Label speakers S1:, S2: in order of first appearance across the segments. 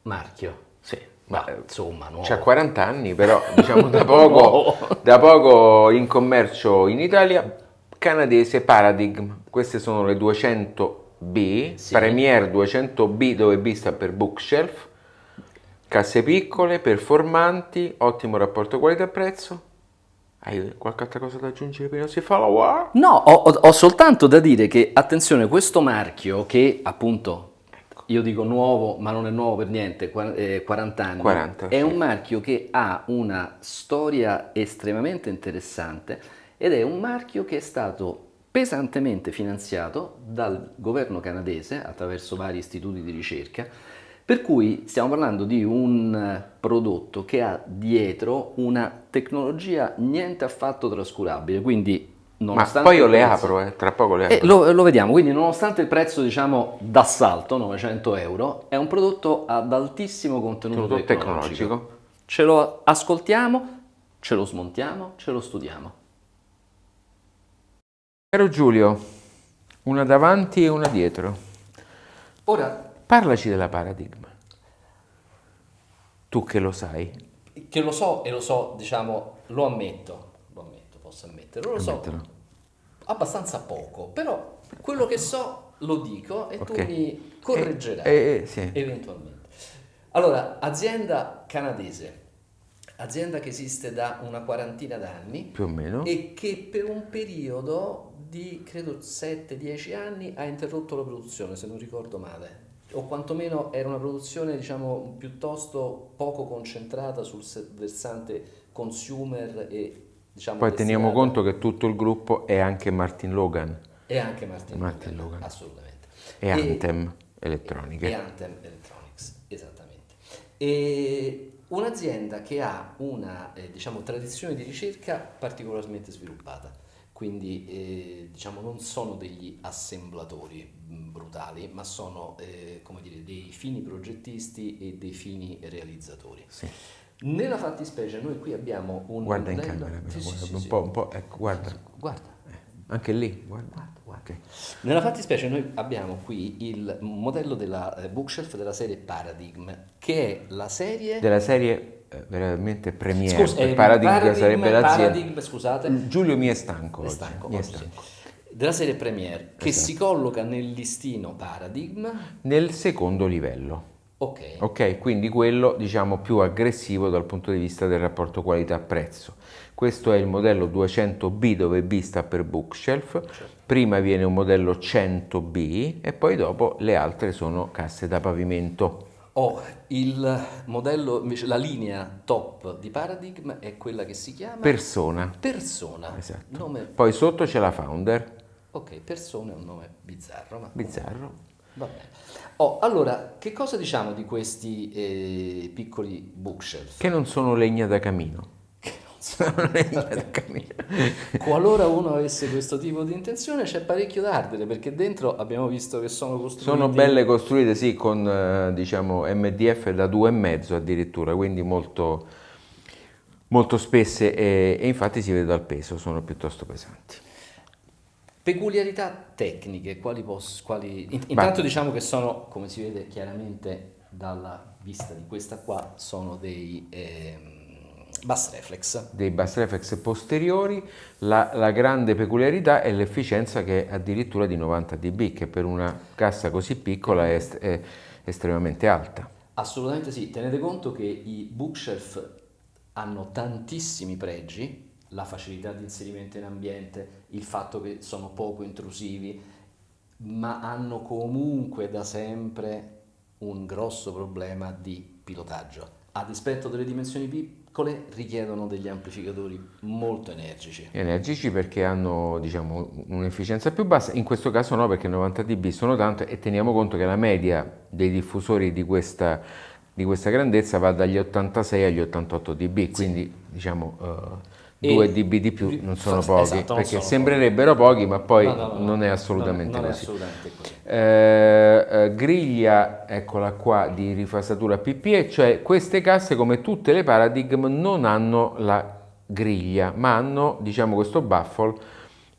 S1: Marchio.
S2: Sì,
S1: Ma insomma, nuovo.
S2: c'ha 40 anni, però diciamo da poco in commercio in Italia, canadese Paradigm. Queste sono le 200B,
S1: Sì.
S2: Premier 200B, dove B sta per bookshelf, casse piccole, performanti, ottimo rapporto qualità-prezzo. Hai qualche altra cosa da aggiungere prima si fa la wa?
S1: No, ho soltanto da dire che, attenzione, questo marchio che appunto,
S2: Ecco,
S1: io dico nuovo, ma non è nuovo per niente, 40 anni,
S2: 40,
S1: è
S2: sì.
S1: un marchio che ha una storia estremamente interessante ed è un marchio che è stato pesantemente finanziato dal governo canadese attraverso vari istituti di ricerca, per cui stiamo parlando di un prodotto che ha dietro una tecnologia niente affatto trascurabile, quindi
S2: Ma poi
S1: nonostante
S2: io
S1: il
S2: le
S1: prezzo,
S2: apro, tra poco le
S1: e
S2: apro.
S1: lo vediamo, quindi nonostante il prezzo diciamo d'assalto, 900 euro, è un prodotto ad altissimo contenuto
S2: Tenuto
S1: tecnologico.
S2: tecnologico.
S1: Ce lo ascoltiamo, ce lo smontiamo, ce lo studiamo.
S2: Caro Giulio, una davanti e una dietro.
S1: Ora,
S2: Parlaci della Paradigm. Tu che lo sai,
S1: che lo so e lo so, diciamo, lo ammetto, posso ammetterlo, lo so
S2: ammettilo.
S1: abbastanza poco, però quello che so lo dico e tu
S2: Ok.
S1: mi correggerai
S2: Sì,
S1: eventualmente. Allora, azienda canadese, azienda che esiste da una quarantina d'anni
S2: più o meno.
S1: e che per un periodo di credo 7-10 anni ha interrotto la produzione, se non ricordo male. O quantomeno era una produzione, diciamo, piuttosto poco concentrata sul versante consumer e, diciamo,
S2: Poi teniamo
S1: destinata.
S2: conto che tutto il gruppo è anche Martin Logan.
S1: E anche Martin
S2: Martin
S1: Logan,
S2: Logan.
S1: assolutamente.
S2: E
S1: E,
S2: Anthem
S1: e
S2: elettroniche.
S1: Anthem Electronics, esattamente. E un'azienda che ha una, diciamo, tradizione di ricerca particolarmente sviluppata. Quindi, diciamo, non sono degli assemblatori brutali, ma sono, come dire, dei fini progettisti e dei fini realizzatori.
S2: Sì.
S1: Nella fattispecie noi qui abbiamo un
S2: Guarda in
S1: modello.
S2: camera, però,
S1: Sì, sì,
S2: guarda,
S1: sì,
S2: un
S1: sì.
S2: po', un po', ecco, guarda.
S1: Guarda.
S2: Anche lì, guarda.
S1: Guarda, guarda.
S2: Ok.
S1: Nella fattispecie noi abbiamo qui il modello della bookshelf della serie Paradigm, che è la serie.
S2: Della serie veramente Premiere,
S1: Scusa,
S2: per Paradigm che sarebbe l'azienda.
S1: Paradigm, scusate,
S2: Giulio mi è stanco
S1: è
S2: oggi,
S1: stanco
S2: mi è
S1: oggi, sì.
S2: stanco.
S1: Della serie Premiere, che si
S2: Esatto.
S1: colloca nel listino Paradigm.
S2: Nel secondo livello.
S1: Ok,
S2: Ok, quindi quello diciamo più aggressivo dal punto di vista del rapporto qualità-prezzo. Questo è il modello 200B dove B sta per bookshelf,
S1: certo.
S2: prima viene un modello 100B e poi dopo le altre sono casse da pavimento.
S1: Ho il modello, invece la linea top di Paradigm è quella che si chiama
S2: Persona,
S1: Persona,
S2: esatto.
S1: nome.
S2: Poi sotto c'è la Founder,
S1: Ok, Persona è un nome bizzarro, ma comunque
S2: bizzarro.
S1: va bene. Oh, allora, che cosa diciamo di questi piccoli bookshelf?
S2: Che non sono legna da camino.
S1: Che non
S2: Sono
S1: sono
S2: legna da camino.
S1: Qualora uno avesse questo tipo di intenzione, c'è parecchio da ardere, perché dentro abbiamo visto che sono
S2: Sono
S1: costruiti.
S2: belle costruite, sì, con diciamo MDF da 2,5 addirittura, quindi molto, molto spesse e infatti si vede dal peso, sono piuttosto pesanti.
S1: Peculiarità tecniche, intanto
S2: Beh,
S1: diciamo che sono, come si vede chiaramente dalla vista di questa qua, sono dei bus reflex.
S2: dei bus reflex posteriori, la grande peculiarità è l'efficienza che è addirittura di 90 dB, che per una cassa così piccola è estremamente alta.
S1: Assolutamente sì, tenete conto che i bookshelf hanno tantissimi pregi, la facilità di inserimento in ambiente, il fatto che sono poco intrusivi, ma hanno comunque da sempre un grosso problema di pilotaggio. A dispetto delle dimensioni piccole, richiedono degli amplificatori molto energici.
S2: Energici perché hanno diciamo, un'efficienza più bassa, in questo caso no perché 90 dB sono tanto e teniamo conto che la media dei diffusori di questa grandezza va dagli 86 agli 88 dB,
S1: Sì.
S2: quindi diciamo 2
S1: E
S2: dB di più non sono pochi,
S1: esatto, non
S2: perché
S1: sono pochi.
S2: sembrerebbe pochi ma
S1: No,
S2: poi
S1: no, no,
S2: non è
S1: no,
S2: assolutamente
S1: non è
S2: così.
S1: assolutamente così.
S2: Griglia, eccola qua, di rifasatura PPE, cioè queste casse come tutte le Paradigm non hanno la griglia, ma hanno diciamo questo baffle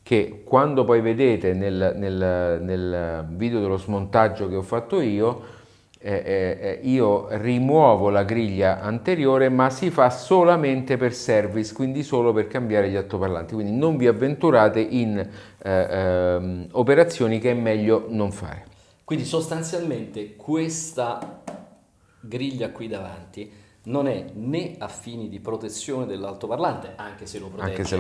S2: che quando poi vedete nel video dello smontaggio che ho fatto io io rimuovo la griglia anteriore, ma si fa solamente per service, quindi solo per cambiare gli altoparlanti, quindi non vi avventurate in operazioni che è meglio non fare.
S1: Quindi sostanzialmente questa griglia qui davanti non è né a fini di protezione dell'altoparlante, anche se lo protegge,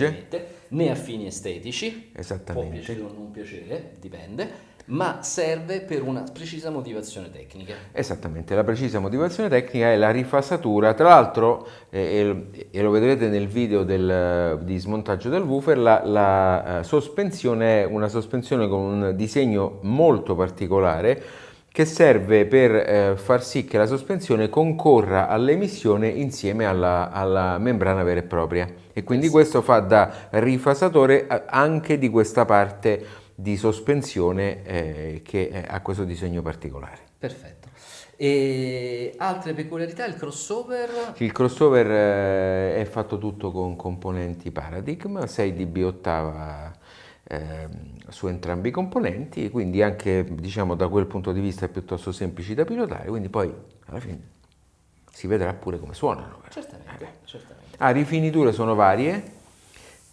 S1: evidentemente, né a fini estetici,
S2: esattamente,
S1: può piacere o non piacere, dipende, ma serve per una precisa motivazione tecnica.
S2: Esattamente, la precisa motivazione tecnica è la rifasatura. Tra l'altro, e lo vedrete nel video di smontaggio del woofer, la sospensione è una sospensione con un disegno molto particolare che serve per far sì che la sospensione concorra all'emissione insieme alla membrana vera e propria, e quindi questo fa da rifasatore anche di questa parte di sospensione che ha questo disegno particolare.
S1: Perfetto. E altre peculiarità, il crossover?
S2: Il crossover è fatto tutto con componenti Paradigm, 6 dB ottava su entrambi i componenti, quindi anche, diciamo, da quel punto di vista è piuttosto semplici da pilotare, quindi poi alla fine si vedrà pure come suonano.
S1: Certamente.
S2: Rifiniture sono varie,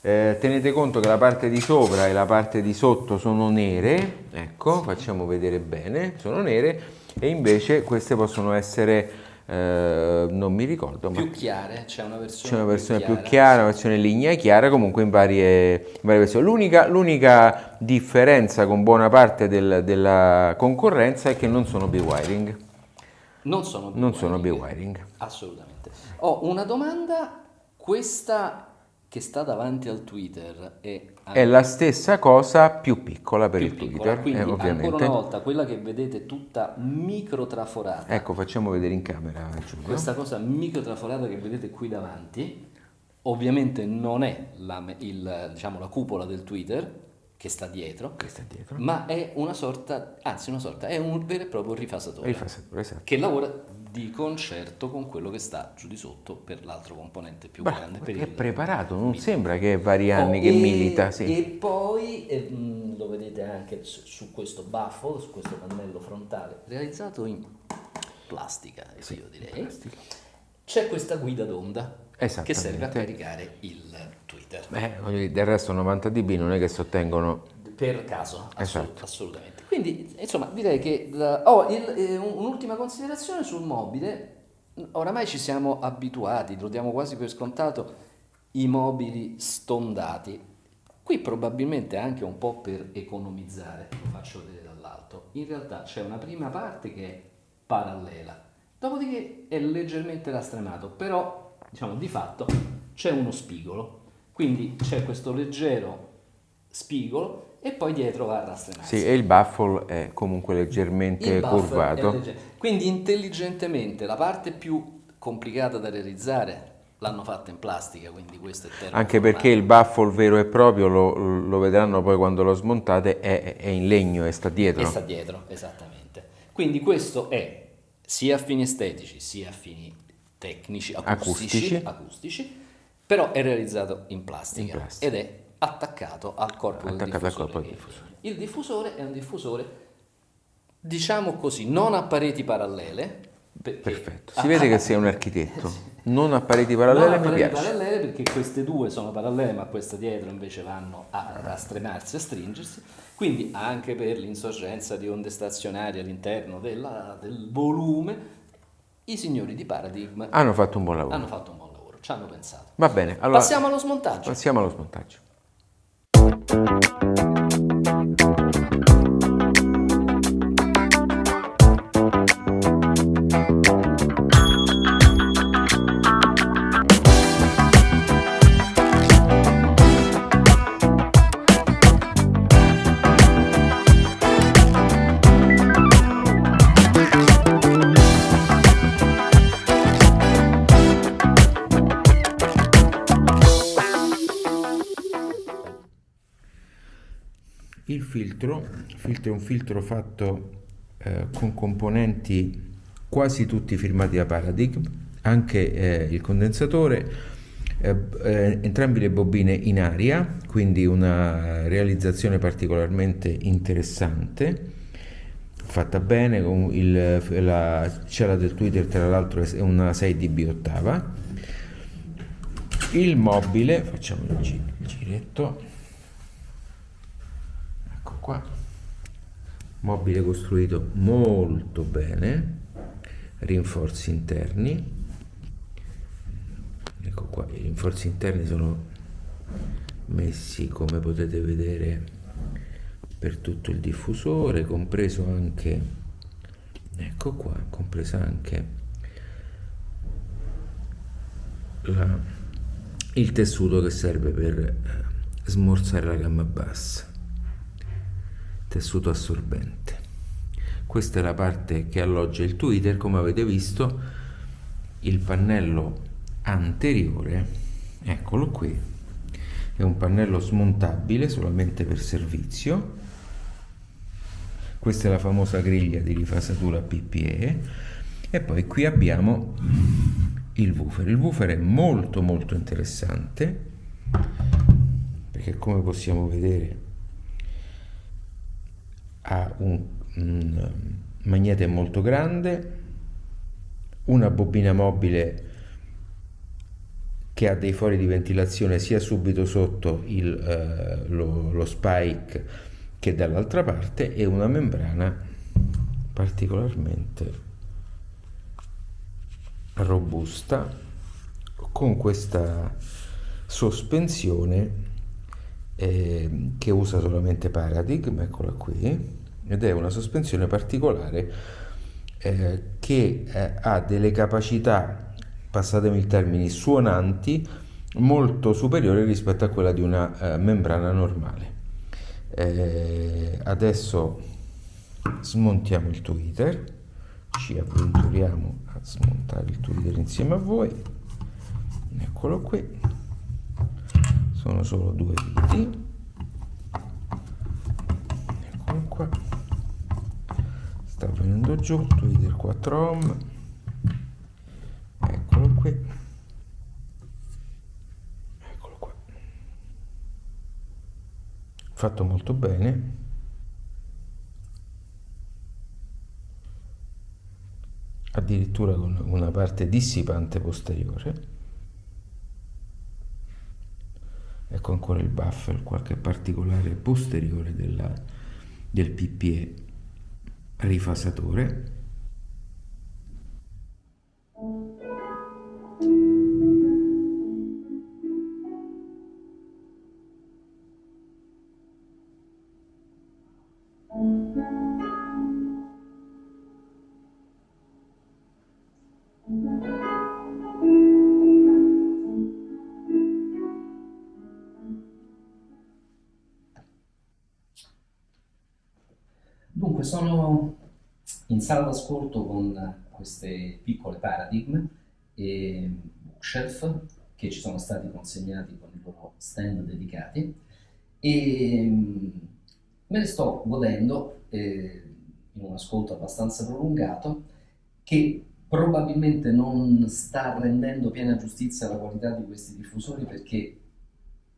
S2: tenete conto che la parte di sopra e la parte di sotto sono nere, ecco, facciamo vedere bene, sono nere, e invece queste possono essere non mi ricordo,
S1: più
S2: ma
S1: chiare, c'è una versione
S2: più chiara, una versione lignea chiara, comunque in varie versioni. L'unica differenza con buona parte della concorrenza è che non sono B-wiring.
S1: Non sono
S2: B-wiring.
S1: Assolutamente. Ho una domanda, questa che sta davanti al Twitter
S2: è la stessa cosa più piccola per il
S1: piccola,
S2: Twitter,
S1: quindi
S2: ovviamente.
S1: ancora una volta quella che vedete tutta microtraforata.
S2: Ecco, facciamo vedere in camera, Giulio.
S1: Questa cosa microtraforata che vedete qui davanti ovviamente non è la cupola del Twitter che sta dietro, ma è una sorta, è un vero e proprio rifasatore,
S2: esatto,
S1: che lavora di concerto con quello che sta giù di sotto per l'altro componente più grande.
S2: È preparato, non sembra che è vari anni che milita. Sì.
S1: E poi lo vedete anche su questo baffle, su questo pannello frontale realizzato in plastica, io direi. C'è questa guida d'onda che serve a caricare il Twitter.
S2: Del resto 90 dB non è che sottengono
S1: per caso,
S2: esatto.
S1: Assolutamente. Quindi, insomma, direi che un'ultima considerazione sul mobile. Oramai ci siamo abituati, lo diamo quasi per scontato, i mobili stondati. Qui probabilmente anche un po' per economizzare, lo faccio vedere dall'alto. In realtà c'è una prima parte che è parallela, dopodiché è leggermente rastremato, però diciamo di fatto c'è uno spigolo, quindi c'è questo leggero spigolo e poi dietro va a rastremarsi.
S2: Sì, e il baffle è comunque leggermente curvato.
S1: Quindi intelligentemente la parte più complicata da realizzare l'hanno fatta in plastica, quindi questo è termoformato.
S2: Anche perché il baffle vero e proprio, lo vedranno poi quando lo smontate, è in legno e sta dietro.
S1: E sta dietro, esattamente. Quindi questo è sia a fini estetici, sia a fini tecnici, acustici, però è realizzato in plastica. Ed è attaccato al corpo del diffusore. Il diffusore è un diffusore, diciamo così, non a pareti parallele.
S2: Perfetto, si vede che sei un architetto. Non a pareti parallele, mi piace.
S1: Parallele perché queste due sono parallele, ma queste dietro invece vanno a rastremarsi, a stringersi. Quindi anche per l'insorgenza di onde stazionarie all'interno del volume, i signori di Paradigm
S2: hanno fatto un buon lavoro.
S1: Ci hanno pensato.
S2: Va bene, allora
S1: passiamo allo smontaggio.
S2: Il filtro è un filtro fatto con componenti quasi tutti firmati da Paradigm, anche il condensatore, entrambe le bobine in aria, quindi una realizzazione particolarmente interessante. fatta bene, la cella del Twitter tra l'altro è una 6 dB ottava. Il mobile, facciamo il giretto, ecco qua, mobile costruito molto bene, rinforzi interni, ecco qua, i rinforzi interni sono messi, come potete vedere, per tutto il diffusore, compreso anche, ecco qua, compresa anche il tessuto che serve per smorzare la gamma bassa, tessuto assorbente. Questa è la parte che alloggia il tweeter. Come avete visto, il pannello anteriore, eccolo qui, è un pannello smontabile solamente per servizio. Questa è la famosa griglia di rifasatura PPE. E poi qui abbiamo il woofer. Il woofer è molto molto interessante perché, come possiamo vedere, ha un magnete molto grande, una bobina mobile che ha dei fori di ventilazione sia subito sotto lo spike che dall'altra parte, e una membrana particolarmente robusta con questa sospensione che usa solamente Paradigm, eccola qui, ed è una sospensione particolare che ha delle capacità, passatemi il termine, suonanti molto superiori rispetto a quella di una membrana normale. Adesso smontiamo il tweeter, ci avventuriamo a smontare il tweeter insieme a voi. Eccolo qui, sono solo due viti, eccolo qua, sta venendo giù, tweeter 4 ohm, eccolo qui, eccolo qua, fatto molto bene. Addirittura con una parte dissipante posteriore. Ecco ancora il buffer, qualche particolare posteriore del PPE rifasatore.
S1: Dunque, sono in sala d'ascolto con queste piccole Paradigm e bookshelf che ci sono stati consegnati con i loro stand dedicati, e me ne sto godendo in un ascolto abbastanza prolungato, che probabilmente non sta rendendo piena giustizia alla qualità di questi diffusori, perché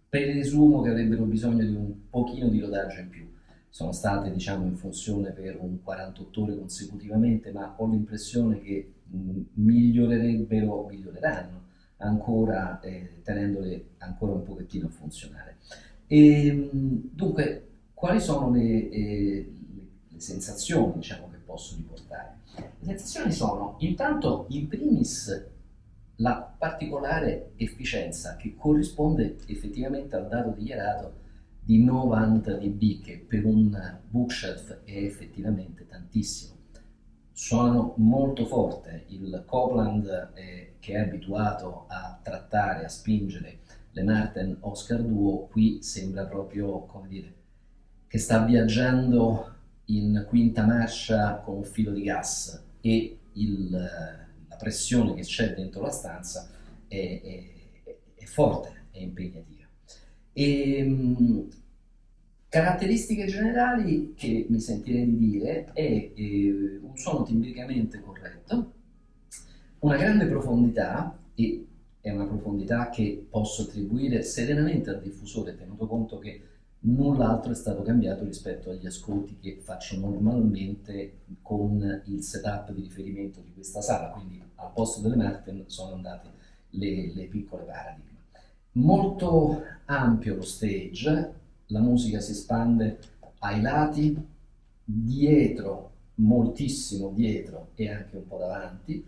S1: presumo che avrebbero bisogno di un pochino di rodaggio in più. Sono state, diciamo, in funzione per un 48 ore consecutivamente, ma ho l'impressione che miglioreranno ancora, tenendole ancora un pochettino a funzionare. Dunque, quali sono le sensazioni, diciamo, che posso riportare? Le sensazioni sono, intanto, in primis, la particolare efficienza che corrisponde effettivamente al dato dichiarato di 90 dB, che per un bookshelf è effettivamente tantissimo. Suonano molto forte. Il Copland, che è abituato a trattare, a spingere le Martin Oscar Duo, qui sembra proprio, come dire, che sta viaggiando in quinta marcia con un filo di gas, e la pressione che c'è dentro la stanza è forte, è impegnativa. Caratteristiche generali che mi sentirei di dire è un suono timbricamente corretto, una grande profondità, e è una profondità che posso attribuire serenamente al diffusore, tenuto conto che null'altro è stato cambiato rispetto agli ascolti che faccio normalmente con il setup di riferimento di questa sala, quindi al posto delle Martin sono andate le piccole Paradigm. Molto ampio lo stage, la musica si espande ai lati, dietro, moltissimo dietro e anche un po' davanti,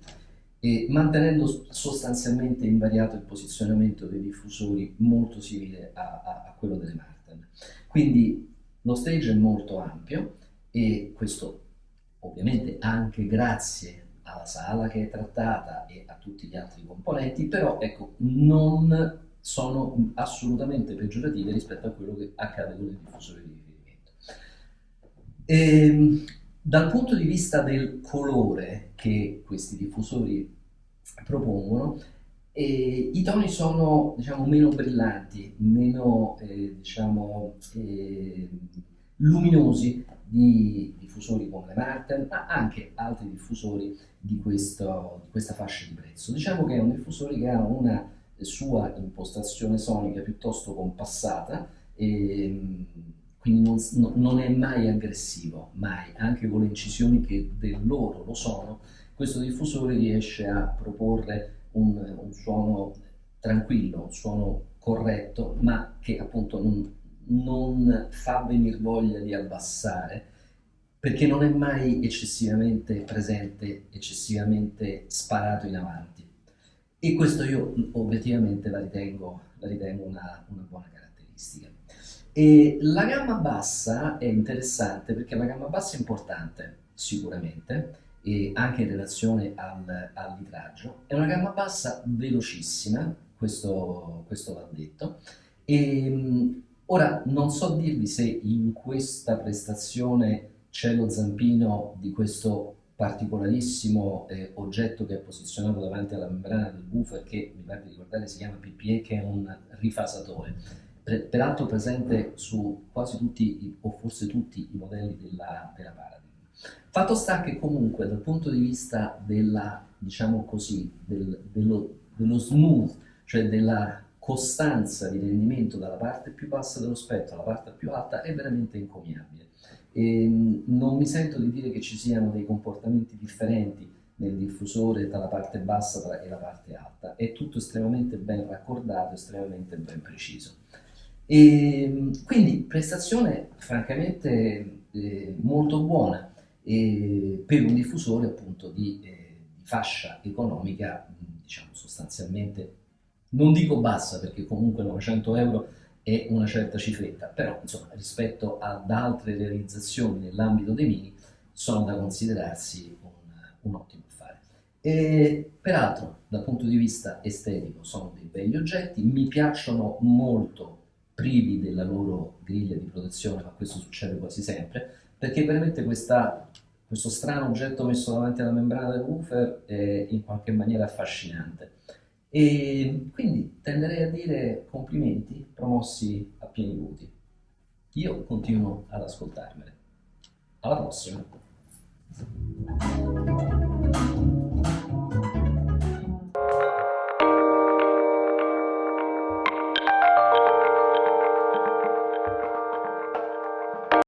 S1: e mantenendo sostanzialmente invariato il posizionamento dei diffusori, molto simile a quello delle Martin. Quindi lo stage è molto ampio, e questo ovviamente anche grazie alla sala che è trattata e a tutti gli altri componenti, però ecco, non sono assolutamente peggiorative rispetto a quello che accade con il diffusore di riferimento. Dal punto di vista del colore che questi diffusori propongono, i toni sono, diciamo, meno brillanti, meno luminosi di diffusori come le Martin, ma anche altri diffusori di questa fascia di prezzo. Diciamo che è un diffusore che ha una sua impostazione sonica piuttosto compassata, e quindi non è mai aggressivo, mai, anche con le incisioni che del loro lo sono. Questo diffusore riesce a proporre un suono tranquillo, un suono corretto, ma che appunto non fa venire voglia di abbassare, perché non è mai eccessivamente presente, eccessivamente sparato in avanti. E questo io obiettivamente la ritengo una buona caratteristica. E la gamma bassa è interessante perché la gamma bassa è importante, sicuramente, e anche in relazione al litraggio. È una gamma bassa velocissima, questo va detto. Ora non so dirvi se in questa prestazione c'è lo zampino di questo particolarissimo oggetto che è posizionato davanti alla membrana del woofer, che mi pare di ricordare si chiama PPE, che è un rifasatore, peraltro presente su quasi tutti o forse tutti i modelli della Paradigm. Fatto sta che comunque dal punto di vista diciamo così, dello smooth, cioè della costanza di rendimento dalla parte più bassa dello spettro alla parte più alta, è veramente encomiabile. Non mi sento di dire che ci siano dei comportamenti differenti nel diffusore tra la parte bassa e la parte alta, è tutto estremamente ben raccordato, estremamente ben preciso. Quindi prestazione francamente molto buona per un diffusore appunto di fascia economica, diciamo sostanzialmente, non dico bassa perché comunque 900 euro è una certa cifretta, però insomma rispetto ad altre realizzazioni nell'ambito dei mini sono da considerarsi un ottimo affare. E peraltro dal punto di vista estetico sono dei begli oggetti, mi piacciono molto privi della loro griglia di protezione, ma questo succede quasi sempre, perché veramente questo strano oggetto messo davanti alla membrana del woofer è in qualche maniera affascinante. E quindi tenderei a dire complimenti promossi a pieni voti. Io continuo ad ascoltarmene. Alla prossima!